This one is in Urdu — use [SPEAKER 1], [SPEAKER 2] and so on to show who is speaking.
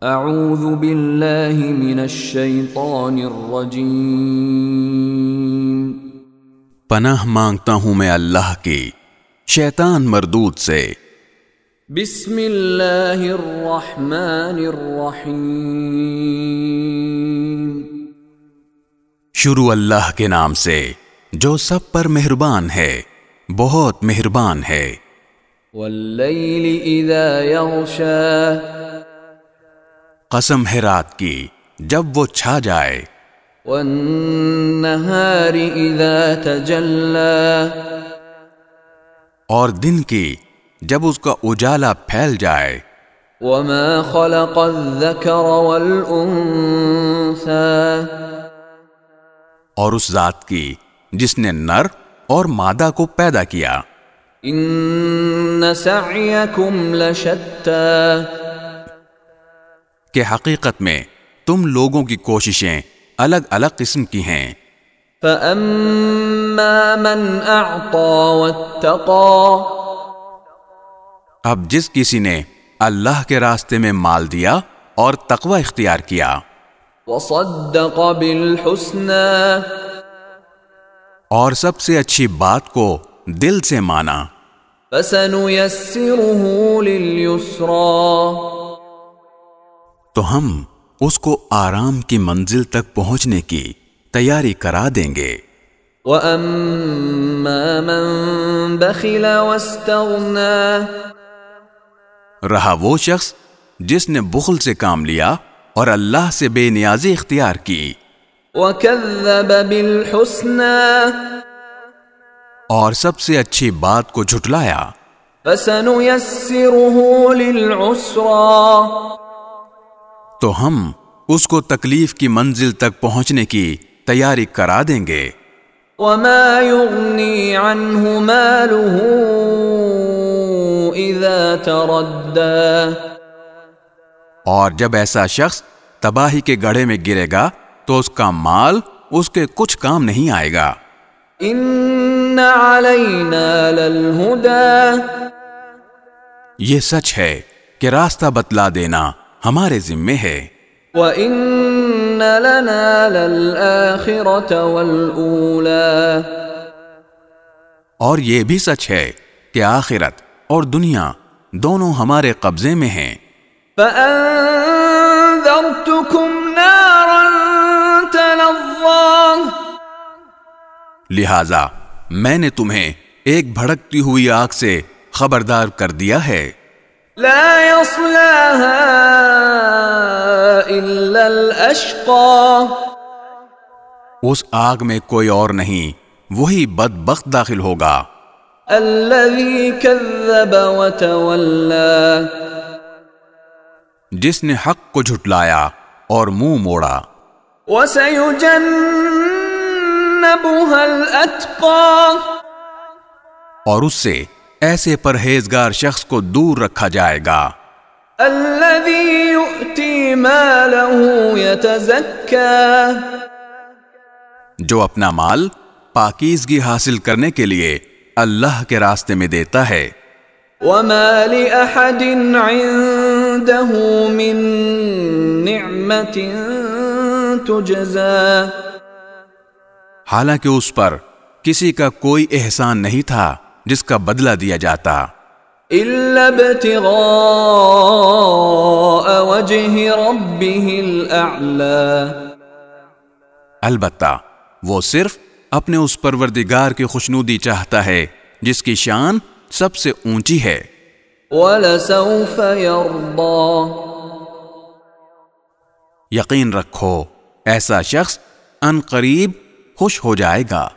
[SPEAKER 1] اعوذ باللہ من الشیطان الرجیم،
[SPEAKER 2] پناہ مانگتا ہوں میں اللہ کی شیطان مردود سے۔
[SPEAKER 1] بسم اللہ الرحمن الرحیم،
[SPEAKER 2] شروع اللہ کے نام سے جو سب پر مہربان ہے، بہت مہربان ہے۔
[SPEAKER 1] واللیل اذا یغشا،
[SPEAKER 2] قسم ہے رات کی جب وہ چھا جائے۔
[SPEAKER 1] والنہار اذا تجلی،
[SPEAKER 2] اور دن کی جب اس کا اجالا پھیل جائے۔
[SPEAKER 1] وما خلق الذکر والانثى،
[SPEAKER 2] اور اس ذات کی جس نے نر اور مادہ کو پیدا کیا۔
[SPEAKER 1] ان سعیکم لشتی،
[SPEAKER 2] کہ حقیقت میں تم لوگوں کی کوششیں الگ الگ قسم کی ہیں۔
[SPEAKER 1] فَأَمَّا مَنْ أَعْطَى وَاتَّقَى،
[SPEAKER 2] اب جس کسی نے اللہ کے راستے میں مال دیا اور تقوی اختیار کیا۔
[SPEAKER 1] وَصَدَّقَ بِالْحُسْنَى،
[SPEAKER 2] اور سب سے اچھی بات کو دل سے مانا۔
[SPEAKER 1] فَسَنُيَسِّرُهُ لِلْيُسْرَى،
[SPEAKER 2] تو ہم اس کو آرام کی منزل تک پہنچنے کی تیاری کرا دیں گے۔
[SPEAKER 1] وَأَمَّا مَن بَخِلَ وَاسْتَغْنَى،
[SPEAKER 2] رہا وہ شخص جس نے بخل سے کام لیا اور اللہ سے بے نیازی اختیار کی۔
[SPEAKER 1] وَكَذَّبَ بِالْحُسْنَى،
[SPEAKER 2] اور سب سے اچھی بات کو جھٹلایا۔
[SPEAKER 1] فَسَنُيَسِّرُهُ لِلْعُسْرَى،
[SPEAKER 2] تو ہم اس کو تکلیف کی منزل تک پہنچنے کی تیاری کرا دیں گے۔
[SPEAKER 1] وَمَا يُغْنِي عَنْهُ مَالُهُ إِذَا تَرَدَّى،
[SPEAKER 2] اور جب ایسا شخص تباہی کے گڑھے میں گرے گا تو اس کا مال اس کے کچھ کام نہیں آئے گا۔
[SPEAKER 1] إِنَّ عَلَيْنَا لَلْهُدَى،
[SPEAKER 2] یہ سچ ہے کہ راستہ بتلا دینا ہمارے ذمے ہے۔
[SPEAKER 1] وَإِنَّ لَنَا لَلْآخِرَةَ وَالْأُولَى،
[SPEAKER 2] اور یہ بھی سچ ہے کہ آخرت اور دنیا دونوں ہمارے قبضے میں ہیں۔
[SPEAKER 1] فَأَنذَرْتُكُمْ نَارًا تَلَظَّىٰ،
[SPEAKER 2] لہذا میں نے تمہیں ایک بھڑکتی ہوئی آگ سے خبردار کر دیا ہے۔
[SPEAKER 1] لا يصلاها إلا الأشقى،
[SPEAKER 2] اس آگ میں کوئی اور نہیں، وہی بدبخت داخل ہوگا۔
[SPEAKER 1] الذي كذب وتولى،
[SPEAKER 2] جس نے حق کو جھٹلایا اور منہ موڑا۔
[SPEAKER 1] وسيجنبها الأتقى،
[SPEAKER 2] اور اس سے ایسے پرہیزگار شخص کو دور رکھا جائے گا۔
[SPEAKER 1] الذي يؤتي ماله يتزكى،
[SPEAKER 2] جو اپنا مال پاکیزگی حاصل کرنے کے لیے اللہ کے راستے میں دیتا ہے۔
[SPEAKER 1] وما لأحد عنده من نعمة تجزى،
[SPEAKER 2] حالانکہ اس پر کسی کا کوئی احسان نہیں تھا جس کا بدلہ دیا جاتا۔
[SPEAKER 1] إلا ابتغاء وجه ربه الأعلى،
[SPEAKER 2] البتہ وہ صرف اپنے اس پروردگار کی خوشنودی چاہتا ہے جس کی شان سب سے اونچی ہے۔
[SPEAKER 1] وَلَسَوْفَ يَرْضَى،
[SPEAKER 2] یقین رکھو ایسا شخص ان قریب خوش ہو جائے گا۔